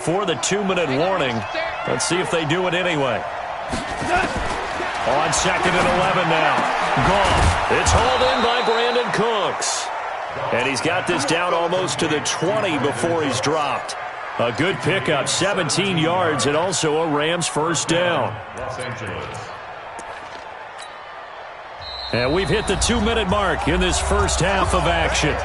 For the 2-minute warning. Let's see if they do it anyway. On 2nd and 11 now. Goff. It's hauled in by Brandon Cooks. And he's got this down almost to the 20 before he's dropped. A good pickup, 17 yards, and also a Rams first down. And we've hit the 2-minute mark in this first half of action.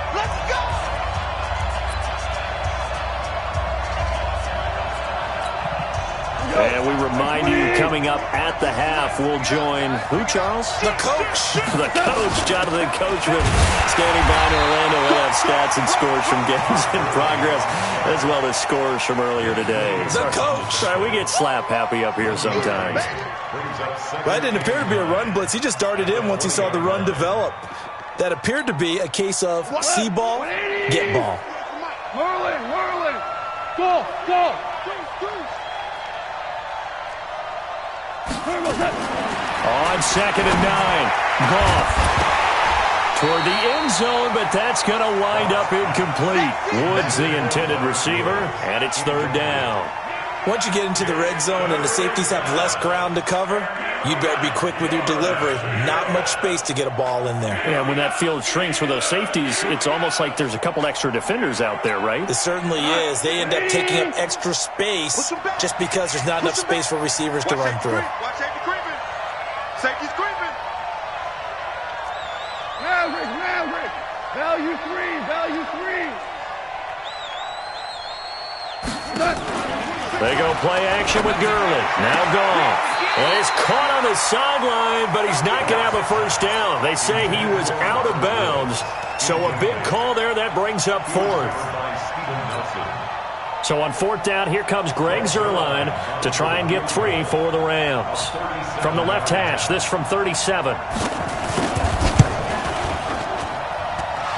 And we remind you, coming up at the half, we'll join who, Charles? The coach. The coach, Jonathan Coachman, standing by in Orlando. We'll have stats and scores from games in progress, as well as scores from earlier today. The coach. Sorry, we get slap happy up here sometimes. That didn't appear to be a run blitz. He just darted in once he saw the run develop. That appeared to be a case of see ball, get ball. Marlin, go. On 2nd and 9, Goff toward the end zone, but that's going to wind up incomplete. Woods the intended receiver, and it's 3rd down. Once you get into the red zone and the safeties have less ground to cover, you better be quick with your delivery. Not much space to get a ball in there. Yeah, when that field shrinks for those safeties, it's almost like there's a couple extra defenders out there, right? It certainly is. They end up taking up extra space just because there's not enough space for receivers to run through. Watch safety creeping. Safety's creeping. Maverick. Value three. They go play action with Gurley. Now Goff. And he's caught on the sideline, but he's not going to have a first down. They say he was out of bounds. So a big call there. That brings up 4th. So on 4th down, here comes Greg Zuerlein to try and get 3 for the Rams. From the left hash, this from 37.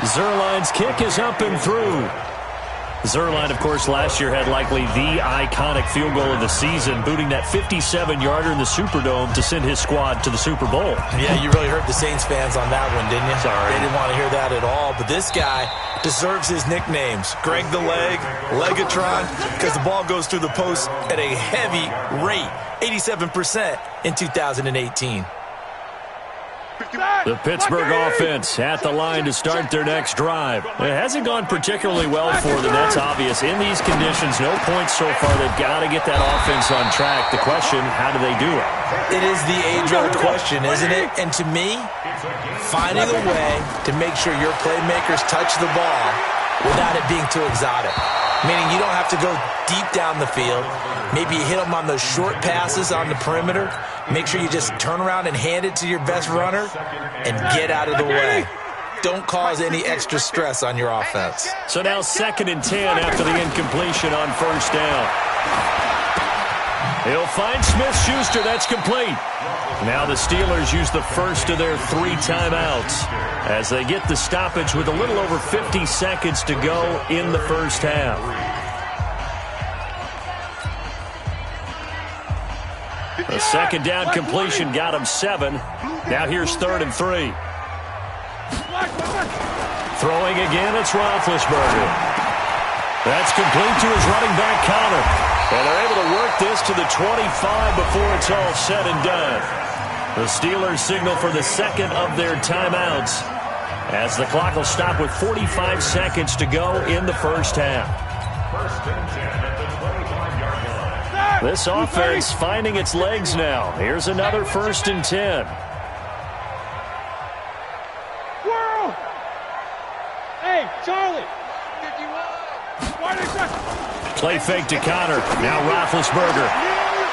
Zuerlein's kick is up and through. Zuerlein, of course, last year had likely the iconic field goal of the season, booting that 57-yarder in the Superdome to send his squad to the Super Bowl. Yeah, you really hurt the Saints fans on that one, didn't you? Sorry. They didn't want to hear that at all. But this guy deserves his nicknames. Greg the Leg, Legatron, because the ball goes through the post at a heavy rate, 87% in 2018. The Pittsburgh offense at the line to start their next drive. It hasn't gone particularly well for them, that's obvious. In these conditions, no points so far. They've got to get that offense on track. The question, how do they do it? It is the age-old question, isn't it? And to me, finding a way to make sure your playmakers touch the ball without it being too exotic. Meaning you don't have to go deep down the field. Maybe you hit them on those short passes on the perimeter. Make sure you just turn around and hand it to your best runner and get out of the way. Don't cause any extra stress on your offense. So now 2nd and 10 after the incompletion on 1st down. He'll find Smith-Schuster. That's complete. Now the Steelers use the first of their 3 timeouts as they get the stoppage with a little over 50 seconds to go in the first half. A 2nd down completion got him 7. Now here's 3rd and 3. Throwing again, it's Roethlisberger. That's complete to his running back, Connor. And they're able to work this to the 25 before it's all said and done. The Steelers signal for the 2nd of their timeouts as the clock will stop with 45 seconds to go in the first half. This offense finding its legs now. Here's another 1st and 10. Hey, Charlie. Play fake to Connor. Now Roethlisberger.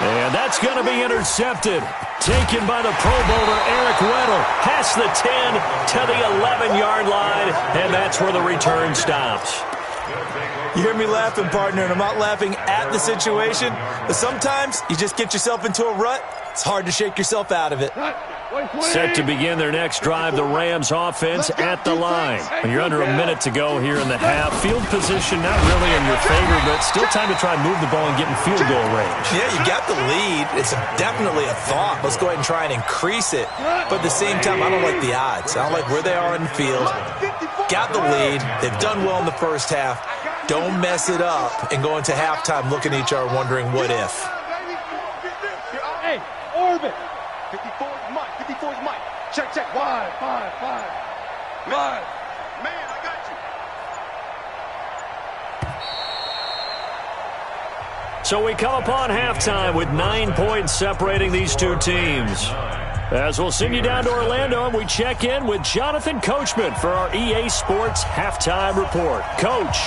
And that's going to be intercepted. Taken by the Pro Bowler Eric Weddle. Past the 10 to the 11-yard line. And that's where the return stops. You hear me laughing, partner, and I'm not laughing at the situation. But sometimes you just get yourself into a rut. It's hard to shake yourself out of it. Set to begin their next drive, the Rams offense at the line. And you're under a minute to go here in the half. Field position not really in your favor, but still time to try and move the ball and get in field goal range. Yeah, you got the lead. It's definitely a thought. Let's go ahead and try and increase it. But at the same time, I don't like the odds. I don't like where they are in the field. Got the lead. They've done well in the first half. Don't mess it up and go into halftime looking at each other wondering what if. Hey, orbit. 54's Mike. 54's Mike. Check. Five. Man, I got you. So we come upon halftime with 9 points separating these two teams. As we'll send you down to Orlando, and we check in with Jonathan Coachman for our EA Sports Halftime Report. Coach,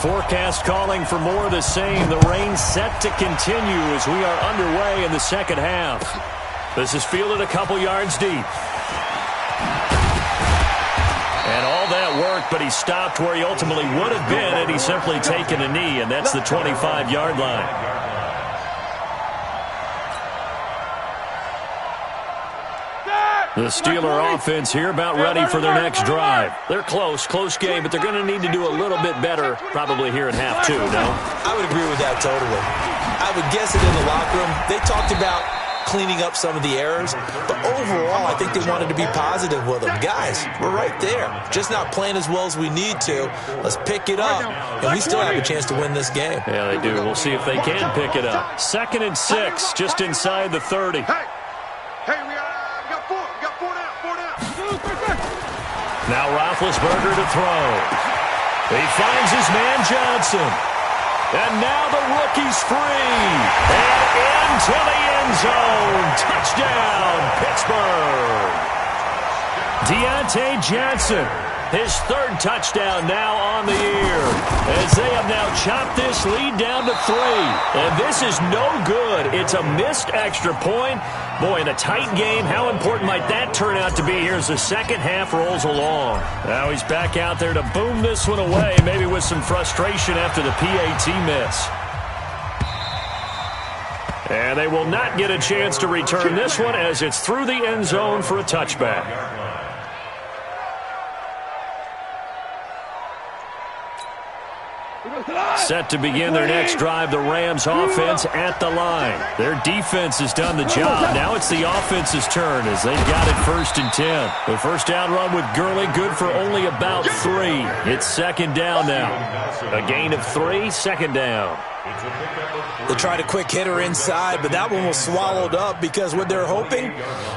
forecast calling for more of the same. The rain set to continue as we are underway in the second half. This is fielded a couple yards deep. And all that work, but he stopped where he ultimately would have been had he simply taken a knee, and that's the 25-yard line. The Steeler offense here about ready for their next drive. They're close game, but they're going to need to do a little bit better probably here in half two, no? I would agree with that totally. I would guess it in the locker room. They talked about cleaning up some of the errors, but overall, I think they wanted to be positive with them. Guys, we're right there. Just not playing as well as we need to. Let's pick it up, and we still have a chance to win this game. Yeah, they do. We'll see if they can pick it up. 2nd and 6, just inside the 30. Hey, we got four. We got four down. Now Roethlisberger to throw. He finds his man Johnson. And now the rookie's free. And into the end zone. Touchdown, Pittsburgh. Deontay Johnson, his 3rd touchdown now on the year. As they have now chopped this lead down to 3. And this is no good. It's a missed extra point. Boy, in a tight game, how important might that turn out to be here as the second half rolls along? Now he's back out there to boom this one away, maybe with some frustration after the PAT miss. And they will not get a chance to return this one as it's through the end zone for a touchback. Set to begin their next drive, the Rams offense at the line. Their defense has done the job. Now it's the offense's turn as they've got it 1st and 10. The first down run with Gurley, good for only about 3. It's 2nd down now. A gain of 3, 2nd down. They tried a quick hitter inside, but that one was swallowed up because what they're hoping,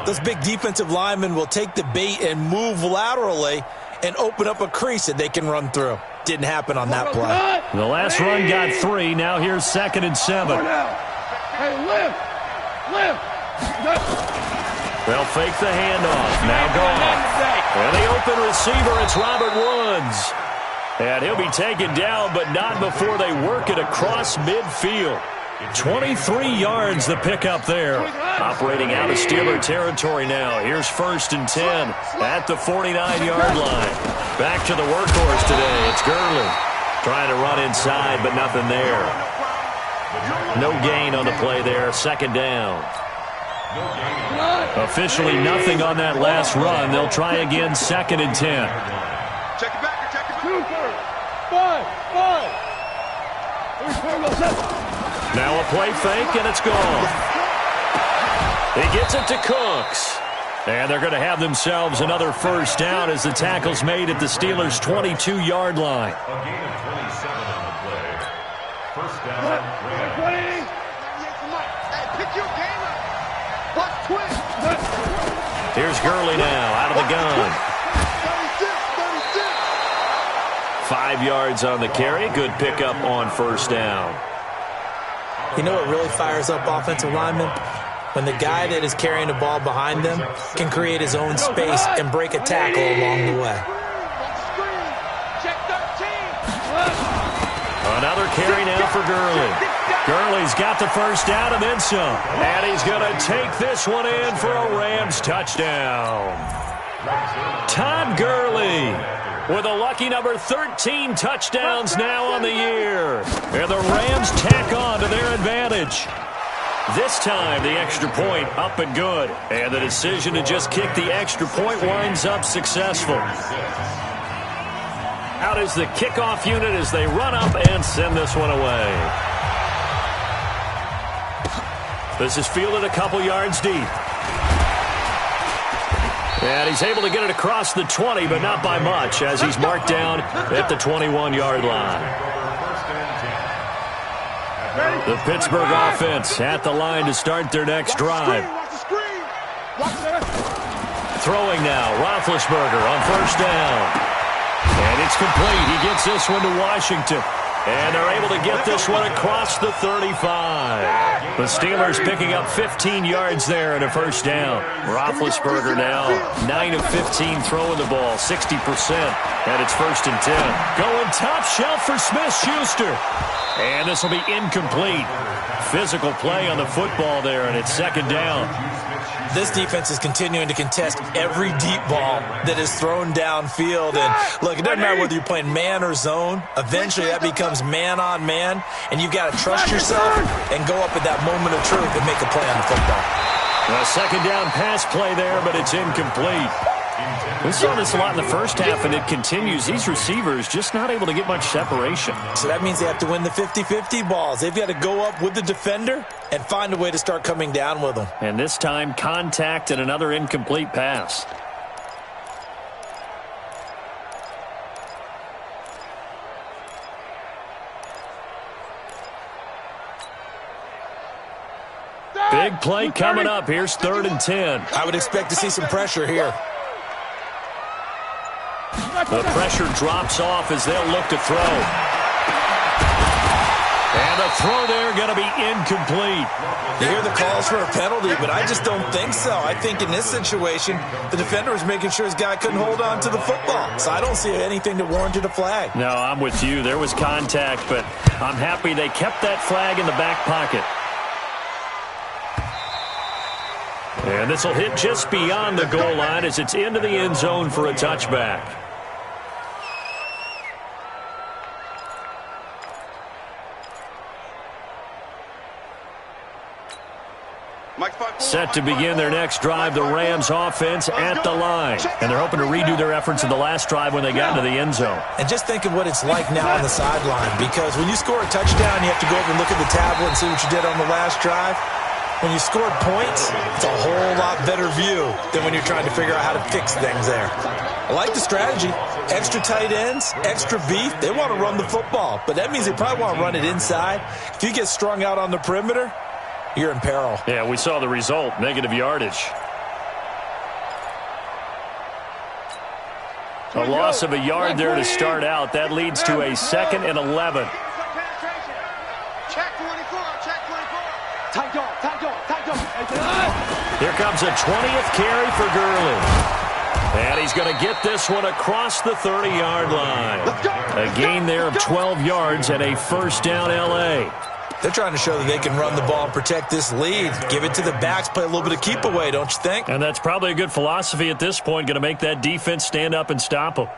those big defensive linemen will take the bait and move laterally and open up a crease that they can run through. Didn't happen on that play. The last run got 3. Now here's 2nd and 7. Hey, lift. They'll fake the handoff. Now gone. And the open receiver, it's Robert Woods. And he'll be taken down, but not before they work it across midfield. 23 yards the pickup there. Operating out of Steeler territory now. Here's 1st and 10 at the 49-yard line. Back to the workhorse today. It's Gurley. Trying to run inside, but nothing there. No gain on the play there. 2nd down. Officially nothing on that last run. They'll try again 2nd and 10. Check it back. 5. Now a play fake, and it's gone. He gets it to Cooks. And they're going to have themselves another 1st down as the tackle's made at the Steelers' 22-yard line. Here's Gurley now out of the gun. 5 yards on the carry. Good pickup on 1st down. You know what really fires up offensive linemen? When the guy that is carrying the ball behind them can create his own space and break a tackle along the way. Another carry now for Gurley. Gurley's got the 1st down and then some. And he's going to take this one in for a Rams touchdown. Todd Gurley with a lucky number 13 touchdowns now on the year. And the Rams tack on to their advantage. This time, the extra point up and good. And the decision to just kick the extra point winds up successful. Out is the kickoff unit as they run up and send this one away. This is fielded a couple yards deep. And he's able to get it across the 20, but not by much, as he's marked down at the 21-yard line. The Pittsburgh offense at the line to start their next drive. Throwing now, Roethlisberger on first down. And it's complete. He gets this one to Washington. And they're able to get this one across the 35. The Steelers picking up 15 yards there and a first down. Roethlisberger now 9 of 15 throwing the ball, 60%. And it's 1st and 10. Going top shelf for Smith-Schuster. And this will be incomplete. Physical play on the football there, and it's 2nd down. This defense is continuing to contest every deep ball that is thrown downfield. And look, it doesn't matter whether you're playing man or zone. Eventually, that becomes man on man, and you've got to trust yourself and go up at that moment of truth and make a play on the football. A 2nd down pass play there, but it's incomplete. We saw this a lot in the first half, and it continues. These receivers just not able to get much separation. So that means they have to win the 50-50 balls. They've got to go up with the defender and find a way to start coming down with them. And this time, contact and another incomplete pass. Big play coming up. Here's 3rd and 10. I would expect to see some pressure here. The pressure drops off as they'll look to throw. And the throw there going to be incomplete. You hear the calls for a penalty, but I just don't think so. I think in this situation, the defender was making sure his guy couldn't hold on to the football. So I don't see anything that warranted a flag. No, I'm with you. There was contact, but I'm happy they kept that flag in the back pocket. And this will hit just beyond the goal line as it's into the end zone for a touchback. Set to begin their next drive, the Rams offense at the line. And they're hoping to redo their efforts in the last drive when they got into the end zone. And just think of what it's like now on the sideline, because when you score a touchdown, you have to go over and look at the tablet and see what you did on the last drive. When you scored points, it's a whole lot better view than when you're trying to figure out how to fix things there. I like the strategy. Extra tight ends, extra beef. They want to run the football, but that means they probably want to run it inside. If you get strung out on the perimeter, you're in peril. Yeah, we saw the result, negative yardage. A loss of a yard there to start out. That leads to a 2nd and 11. Check 24, check 24. Tight dog, tight dog, tight dog. Here comes a 20th carry for Gurley. And he's going to get this one across the 30-yard line. A gain there of 12 yards and a 1st down L.A. They're trying to show that they can run the ball and protect this lead. Give it to the backs, play a little bit of keep away, don't you think? And that's probably a good philosophy at this point, going to make that defense stand up and stop them.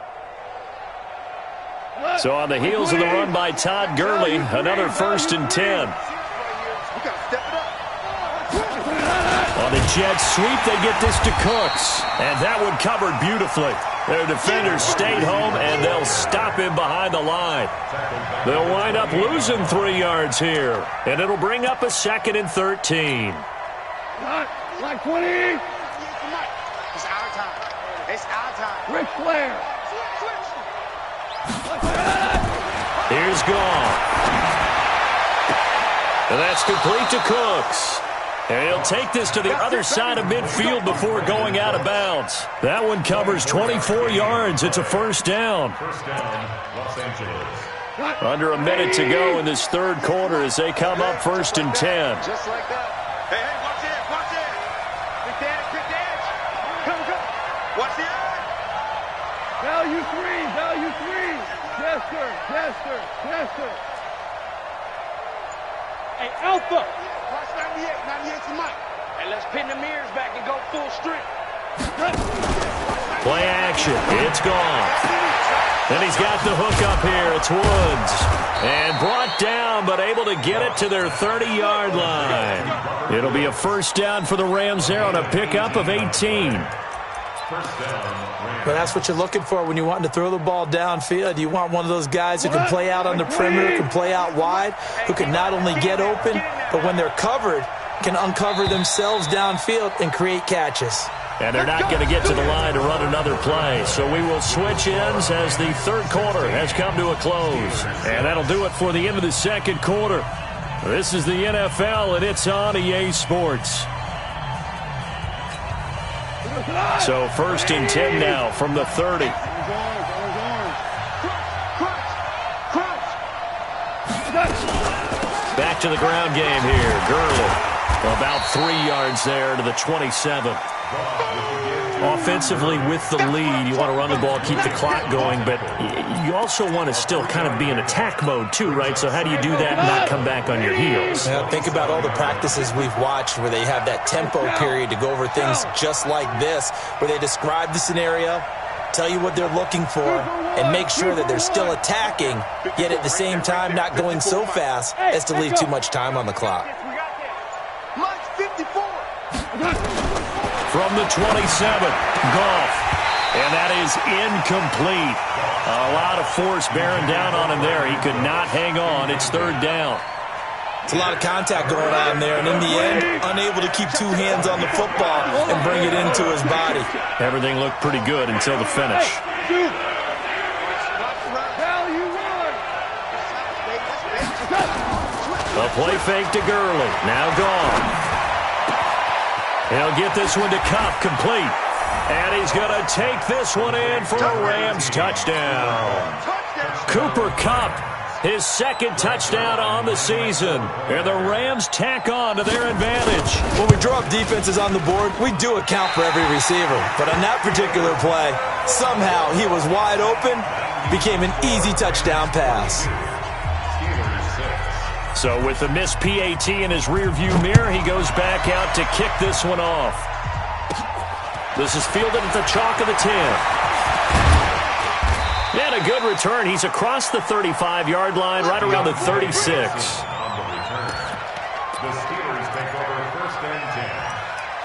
So on the heels of the run by Todd Gurley, another 1st and 10. On the jet sweep, they get this to Cooks. And that one covered beautifully. Their defenders stayed home, and they'll stop him behind the line. They'll wind up losing 3 yards here. And it'll bring up a 2nd and 13. Like 20. It's our time. It's our time. Ric Flair. Here's gone. And that's complete to Cooks. And he'll take this to the other side of midfield before going out of bounds. That one covers 24 yards. It's a 1st down. Los Angeles. Under a minute to go in this 3rd quarter as they come up 1st and 10. Just like that. Hey, watch it, watch it. Quick edge. Come. Watch the edge. Value 3, value 3. Yes, sir, yes, sir, yes, sir. Hey, Alpha. Watch 98's the mic. And let's pin the mirrors back and go full strength. Play action. It's gone. And he's got the hook up here. It's Woods. And brought down, but able to get it to their 30-yard line. It'll be a 1st down for the Rams there on a pickup of 18. But that's what you're looking for when you want to throw the ball downfield. You want one of those guys who can play out on the perimeter, can play out wide, who can not only get open, but when they're covered, can uncover themselves downfield and create catches. And they're not going to get to the line to run another play. So we will switch ends as the third quarter has come to a close. And that'll do it for the end of the second quarter. This is the NFL, and it's on EA Sports. So 1st and 10 now from the 30. Back to the ground game here. Gurley. About 3 yards there to the 27. Offensively with the lead, you want to run the ball, keep the clock going, but you also want to still kind of be in attack mode too, right? So how do you do that and not come back on your heels? Now, think about all the practices we've watched where they have that tempo period to go over things just like this, where they describe the scenario, tell you what they're looking for, and make sure that they're still attacking, yet at the same time not going so fast as to leave too much time on the clock. From the 27, Goff. And that is incomplete. A lot of force bearing down on him there. He could not hang on. It's 3rd down. It's a lot of contact going on there, and in the end, unable to keep 2 hands on the football and bring it into his body. Everything looked pretty good until the finish. A play fake to Gurley. Now gone. He'll get this one to Kupp, complete. And he's going to take this one in for a Rams touchdown. Cooper Kupp, his 2nd touchdown on the season. And the Rams tack on to their advantage. When we draw up defenses on the board, we do account for every receiver. But on that particular play, somehow he was wide open, became an easy touchdown pass. So with the missed PAT in his rearview mirror, he goes back out to kick this one off. This is fielded at the chalk of the 10. And a good return. He's across the 35-yard line, right around the 36. The Steelers take over 1st and 10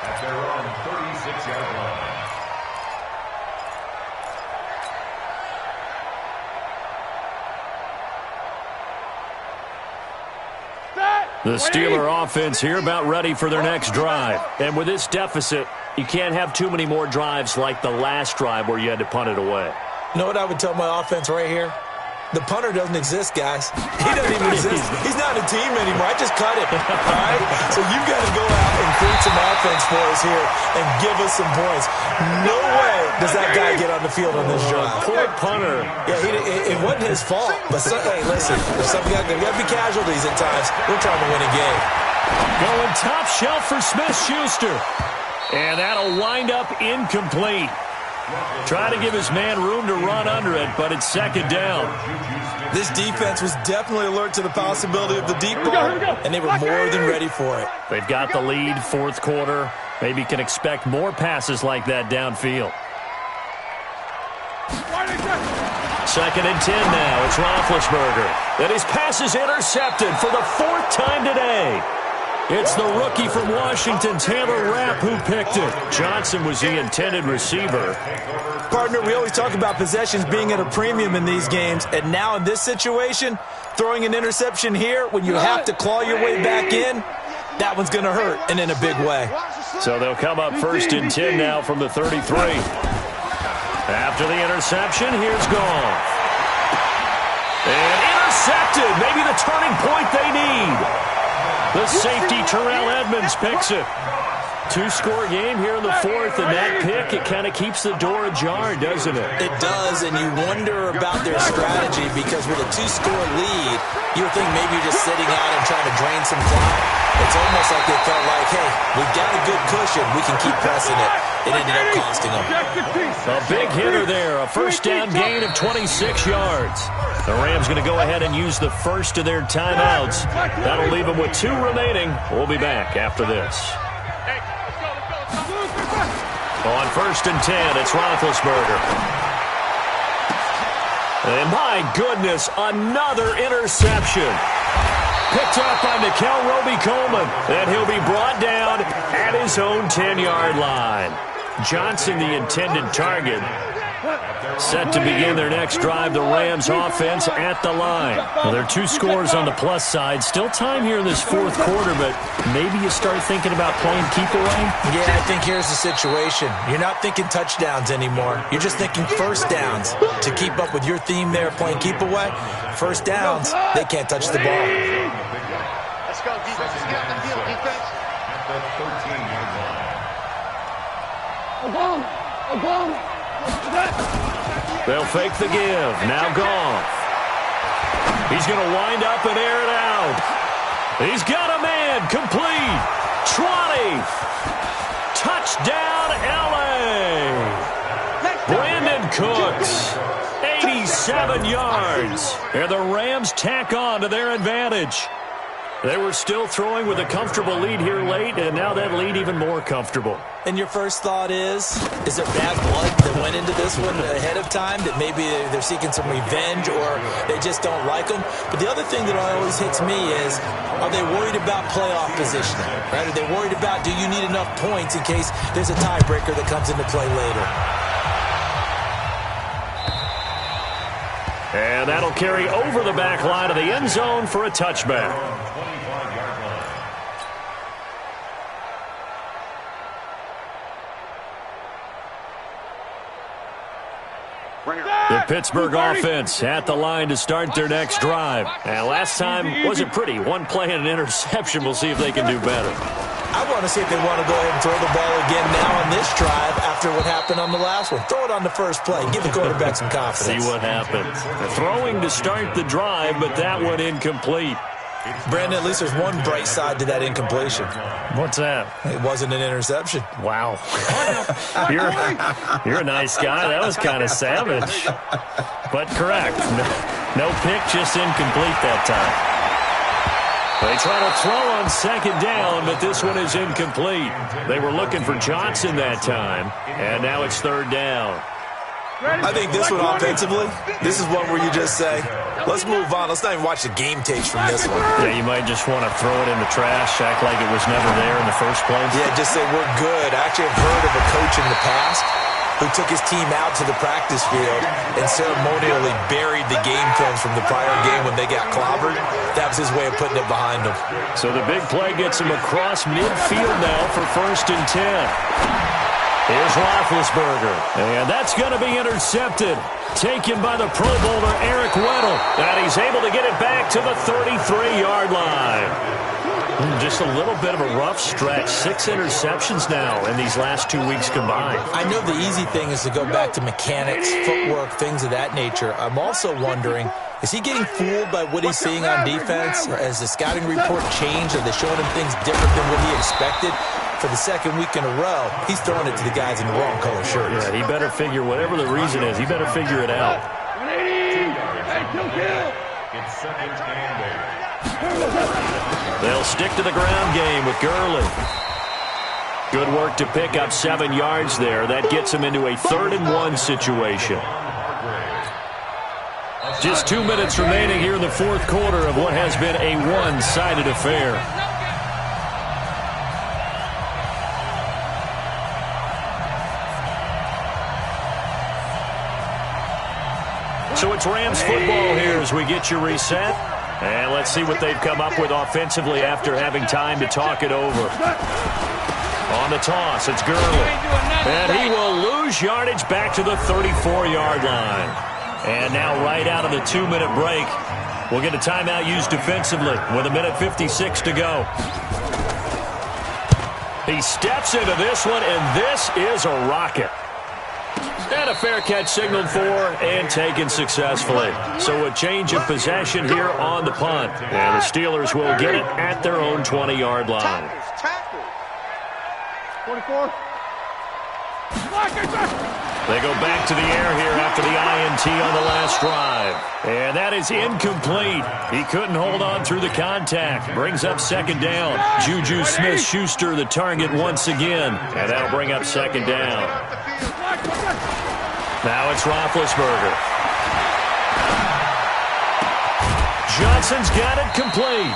at their own 36-yard line. The Steeler offense here about ready for their next drive. And with this deficit, you can't have too many more drives like the last drive where you had to punt it away. You know what I would tell my offense right here? The punter doesn't exist, guys. He doesn't even exist. He's not a team anymore. I just cut him. All right? So you've got to go out and create some offense for us here and give us some points. No way does that guy get on the field on this drive. Poor punter. Yeah, it wasn't his fault. But, hey, listen, there's got to be casualties at times. We're trying to win a game. Going top shelf for Smith-Schuster. And that'll wind up incomplete. Trying to give his man room to run under it, but it's 2nd down. This defense was definitely alert to the possibility of the deep ball, and they were more than ready for it. They've got the lead, 4th quarter. Maybe can expect more passes like that downfield. 2nd and 10 now. It's Roethlisberger. And his pass is intercepted for the 4th time today. It's the rookie from Washington, Taylor Rapp, who picked it. Johnson was the intended receiver. Partner, we always talk about possessions being at a premium in these games, and now in this situation, throwing an interception here when you have to claw your way back in, that one's going to hurt, and in a big way. So they'll come up 1st and 10 now from the 33. After the interception, here's Goff. And intercepted, maybe the turning point they need. The safety, Terrell Edmonds, picks it. 2-score game here in the 4th, and that pick, it kind of keeps the door ajar, doesn't it? It does, and you wonder about their strategy because with a 2-score lead, you would think maybe you're just sitting out and trying to drain some clock. It's almost like they felt like, hey, we've got a good cushion. We can keep pressing it. It ended up costing them. A big hitter there, a 1st down gain of 26 yards. The Rams going to go ahead and use the first of their timeouts. That'll leave them with 2 remaining. We'll be back after this. On 1st and 10, it's Roethlisberger. And my goodness, another interception. Picked up by Nickel Roby-Coleman. And he'll be brought down at his own 10-yard line. Johnson, the intended target. Set to begin their next drive, the Rams offense at the line. Well, there are 2 scores on the plus side. Still time here in this fourth quarter, but maybe you start thinking about playing keep away? Yeah, I think here's the situation. You're not thinking touchdowns anymore. You're just thinking first downs. To keep up with your theme there, playing keep away, first downs, they can't touch the ball. Let's go, defense. Let's get on the field, defense. At the 13-yard line. They'll fake the give. Now Goff. He's going to wind up and air it out. He's got a man. Complete. 20. Touchdown, L.A. Brandon Cooks. 87 yards. And the Rams tack on to their advantage. They were still throwing with a comfortable lead here late, and now that lead even more comfortable. And your first thought is there bad blood that went into this one ahead of time, that maybe they're seeking some revenge or they just don't like them? But the other thing that always hits me is, are they worried about playoff positioning? Right? Are they worried about, do you need enough points in case there's a tiebreaker that comes into play later? And that'll carry over the back line of the end zone for a touchback. The Pittsburgh offense at the line to start their next drive. And last time wasn't pretty. One play and an interception. We'll see if they can do better. I want to see if they want to go ahead and throw the ball again now on this drive after what happened on the last one. Throw it on the first play. Give the quarterback some confidence. See what happens. Throwing to start the drive, but that one incomplete. Brandon, at least there's one bright side to that incompletion. What's that? It wasn't an interception. Wow. You're a nice guy. That was kind of savage. But correct. No pick, just incomplete that time. They try to throw on second down, but this one is incomplete. They were looking for Johnson that time, and now it's third down. I think this one offensively, this is one where you just say, let's move on. Let's not even watch the game tapes from this one. Yeah, you might just want to throw it in the trash, act like it was never there in the first place. Yeah, just say we're good. I actually have heard of a coach in the past who took his team out to the practice field and ceremonially buried the game films from the prior game when they got clobbered. That was his way of putting it behind them. So the big play gets him across midfield now for 1st and 10. Here's Roethlisberger, and that's going to be intercepted. Taken by the Pro Bowler Eric Weddle, and he's able to get it back to the 33-yard line. Just a little bit of a rough stretch. 6 interceptions now in these last 2 weeks combined. I know the easy thing is to go back to mechanics, footwork, things of that nature. I'm also wondering, is he getting fooled by what he's seeing on defense? Has the scouting report changed? Are they showing him things different than what he expected? For the second week in a row, he's throwing it to the guys in the wrong color shirts. Yeah, he better figure, whatever the reason is, he better figure it out. 180! Hey, kill! It's second and 8. They'll stick to the ground game with Gurley. Good work to pick up 7 yards there. That gets him into a 3rd and 1 situation. Just 2 minutes remaining here in the fourth quarter of what has been a one-sided affair. So it's Rams football here as we get you reset. And let's see what they've come up with offensively after having time to talk it over. On the toss, it's Gurley. And he will lose yardage back to the 34-yard line. And now right out of the 2-minute break, we'll get a timeout used defensively with 1:56 to go. He steps into this one, and this is a rocket. And a fair catch signaled for and taken successfully. So a change of possession here on the punt. And the Steelers will get it at their own 20-yard line. 44. They go back to the air here after the INT on the last drive. And that is incomplete. He couldn't hold on through the contact. Brings up second down. Juju Smith-Schuster the target once again. And that'll bring up second down. Now it's Roethlisberger. Johnson's got it complete.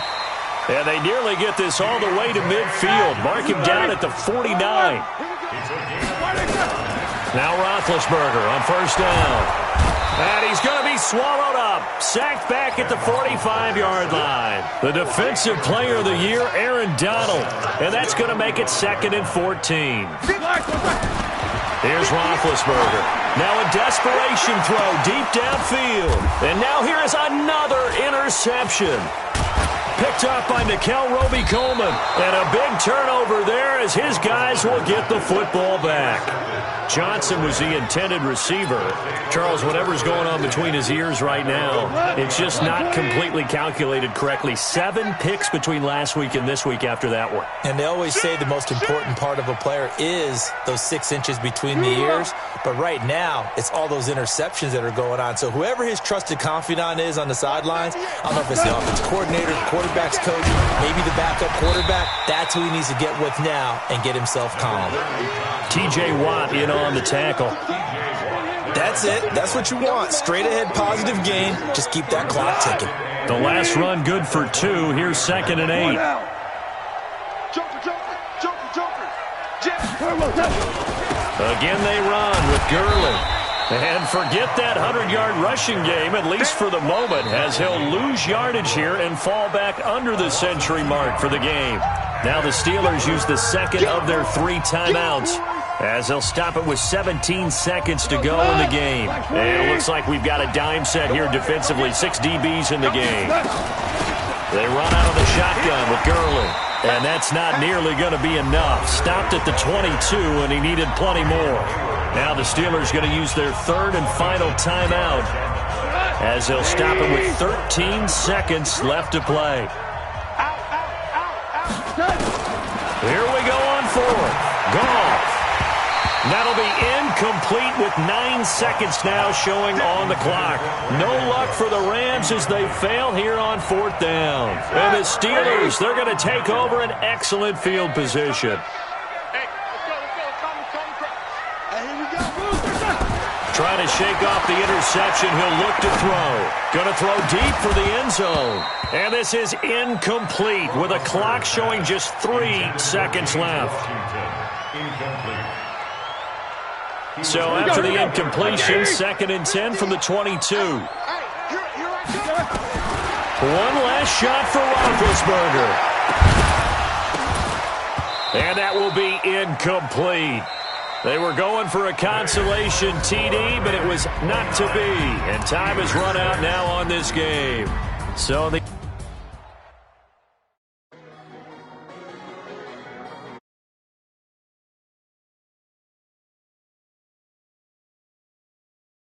And they nearly get this all the way to midfield. Mark him down at the 49. Now Roethlisberger on first down. And he's going to be swallowed up. Sacked back at the 45-yard line. The Defensive Player of the Year, Aaron Donald. And that's going to make it 2nd and 14. Here's Roethlisberger. Now a desperation throw deep downfield. And now here is another interception. Picked up by Nickel Roby-Coleman. And a big turnover there as his guys will get the football back. Johnson was the intended receiver. Charles, whatever's going on between his ears right now, it's just not completely calculated correctly. 7 picks between last week and this week after that one. And they always say the most important part of a player is those 6 inches between the ears. But right now, it's all those interceptions that are going on. So whoever his trusted confidant is on the sidelines, I don't know if it's the offensive coordinator, quarterback's coach, maybe the backup quarterback, that's who he needs to get with now and get himself calm. T.J. Watt in on the tackle. That's it. That's what you want. Straight ahead positive gain. Just keep that clock ticking. The last run good for 2. Here's 2nd and 8. Again they run with Gurley. And forget that 100-yard rushing game, at least for the moment, as he'll lose yardage here and fall back under the century mark for the game. Now the Steelers use the second of their 3 timeouts, as they'll stop it with 17 seconds to go in the game. And it looks like we've got a dime set here defensively. 6 DBs in the game. They run out of the shotgun with Gurley. And that's not nearly going to be enough. Stopped at the 22, and he needed plenty more. Now the Steelers going to use their 3rd and final timeout, as they'll stop it with 13 seconds left to play. Here we go on 4th. Goff. That'll be incomplete with 9 seconds now showing on the clock. No luck for the Rams as they fail here on 4th down. And the Steelers, they're going to take over an excellent field position. Trying to shake off the interception. He'll look to throw. Going to throw deep for the end zone. And this is incomplete with a clock showing just 3 seconds left. So after the incompletion, 2nd and 10 from the 22. One last shot for Roethlisberger. And that will be incomplete. They were going for a consolation TD, but it was not to be. And time has run out now on this game. So the